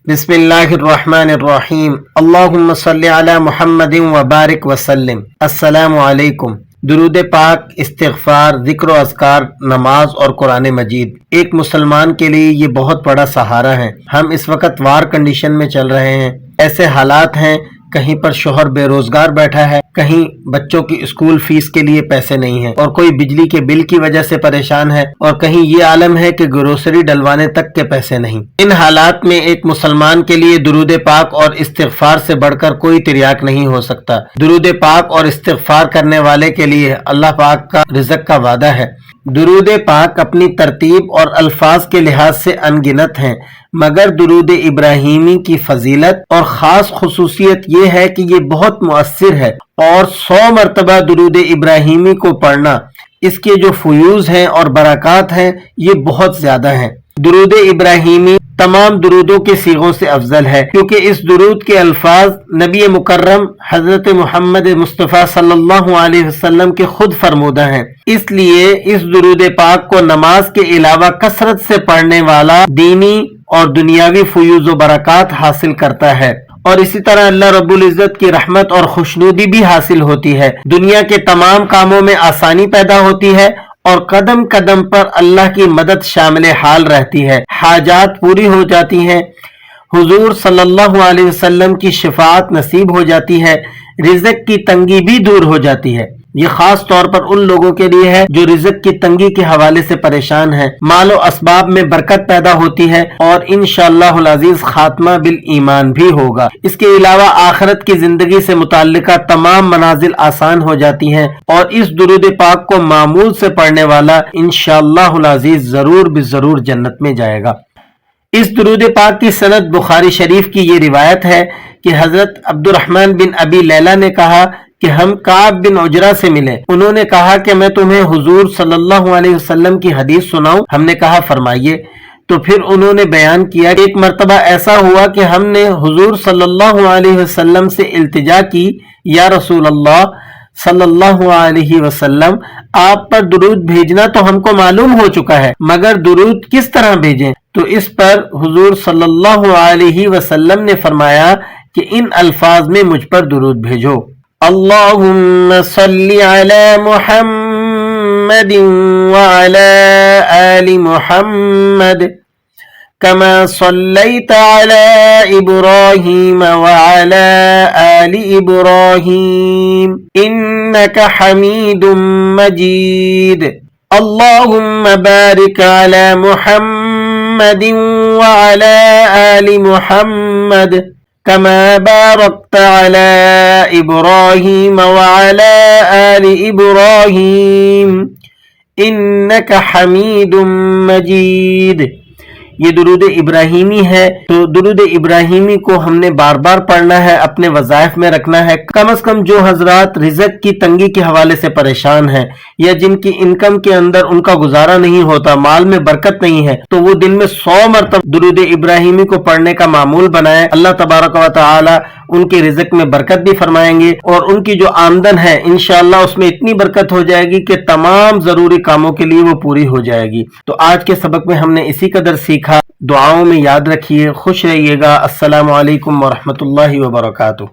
بسم اللہ الرحمن الرحیم اللہم صلی علی محمد وبارک وسلم۔ السلام علیکم۔ درود پاک، استغفار، ذکر و اذکار، نماز اور قرآن مجید ایک مسلمان کے لیے یہ بہت بڑا سہارا ہے۔ ہم اس وقت وار کنڈیشن میں چل رہے ہیں۔ ایسے حالات ہیں، کہیں پر شوہر بے روزگار بیٹھا ہے، کہیں بچوں کی اسکول فیس کے لیے پیسے نہیں ہیں، اور کوئی بجلی کے بل کی وجہ سے پریشان ہے، اور کہیں یہ عالم ہے کہ گروسری ڈلوانے تک کے پیسے نہیں۔ ان حالات میں ایک مسلمان کے لیے درود پاک اور استغفار سے بڑھ کر کوئی تریاک نہیں ہو سکتا۔ درود پاک اور استغفار کرنے والے کے لیے اللہ پاک کا رزق کا وعدہ ہے۔ درود پاک اپنی ترتیب اور الفاظ کے لحاظ سے انگنت ہیں، مگر درود ابراہیمی کی فضیلت اور خاص خصوصیت یہ ہے کہ یہ بہت مؤثر ہے، اور 100 مرتبہ درود ابراہیمی کو پڑھنا، اس کے جو فیوز ہیں اور برکات ہیں یہ بہت زیادہ ہیں۔ درود ابراہیمی تمام درودوں کے صیغوں سے افضل ہے، کیونکہ اس درود کے الفاظ نبی مکرم حضرت محمد مصطفیٰ صلی اللہ علیہ وسلم کے خود فرمودہ ہیں۔ اس لیے اس درود پاک کو نماز کے علاوہ کثرت سے پڑھنے والا دینی اور دنیاوی فیوز و برکات حاصل کرتا ہے، اور اسی طرح اللہ رب العزت کی رحمت اور خوشنودی بھی حاصل ہوتی ہے۔ دنیا کے تمام کاموں میں آسانی پیدا ہوتی ہے، اور قدم قدم پر اللہ کی مدد شامل حال رہتی ہے، حاجات پوری ہو جاتی ہیں، حضور صلی اللہ علیہ وسلم کی شفاعت نصیب ہو جاتی ہے، رزق کی تنگی بھی دور ہو جاتی ہے۔ یہ خاص طور پر ان لوگوں کے لیے ہے جو رزق کی تنگی کے حوالے سے پریشان ہیں، مال و اسباب میں برکت پیدا ہوتی ہے، اور انشاءاللہ العزیز خاتمہ بالایمان بھی ہوگا۔ اس کے علاوہ آخرت کی زندگی سے متعلقہ تمام منازل آسان ہو جاتی ہیں، اور اس درود پاک کو معمول سے پڑھنے والا انشاءاللہ العزیز ضرور بضرور جنت میں جائے گا۔ اس درود پاک کی سند بخاری شریف کی یہ روایت ہے کہ حضرت عبد الرحمن بن ابی لیلہ نے کہا کہ ہم کعب بن عجرہ سے ملے۔ انہوں نے کہا کہ میں تمہیں حضور صلی اللہ علیہ وسلم کی حدیث سناؤں؟ ہم نے کہا فرمائیے۔ تو پھر انہوں نے بیان کیا کہ ایک مرتبہ ایسا ہوا کہ ہم نے حضور صلی اللہ علیہ وسلم سے التجا کی، یا رسول اللہ صلی اللہ علیہ وسلم، آپ پر درود بھیجنا تو ہم کو معلوم ہو چکا ہے، مگر درود کس طرح بھیجیں؟ تو اس پر حضور صلی اللہ علیہ وسلم نے فرمایا کہ ان الفاظ میں مجھ پر درود بھیجو: اللہم صلی علی محمد وعلی آل محمد کما صلیت علی ابراہیم وعلی آل ابراہیم انک حمید مجید اللہم بارک علی محمد وعلی آل محمد كما باركت على إبراهيم وعلى آل إبراهيم إنك حميد مجيد۔ یہ درود ابراہیمی ہے، تو درود ابراہیمی کو ہم نے بار بار پڑھنا ہے، اپنے وظائف میں رکھنا ہے۔ کم از کم جو حضرات رزق کی تنگی کے حوالے سے پریشان ہیں، یا جن کی انکم کے اندر ان کا گزارا نہیں ہوتا، مال میں برکت نہیں ہے، تو وہ دن میں 100 مرتبہ درود ابراہیمی کو پڑھنے کا معمول بنائے۔ اللہ تبارک و تعالی ان کے رزق میں برکت بھی فرمائیں گے، اور ان کی جو آمدن ہے انشاءاللہ اس میں اتنی برکت ہو جائے گی کہ تمام ضروری کاموں کے لیے وہ پوری ہو جائے گی۔ تو آج کے سبق میں ہم نے اسی قدر سیکھا۔ دعاؤں میں یاد رکھیے، خوش رہیے گا۔ السلام علیکم ورحمۃ اللہ وبرکاتہ۔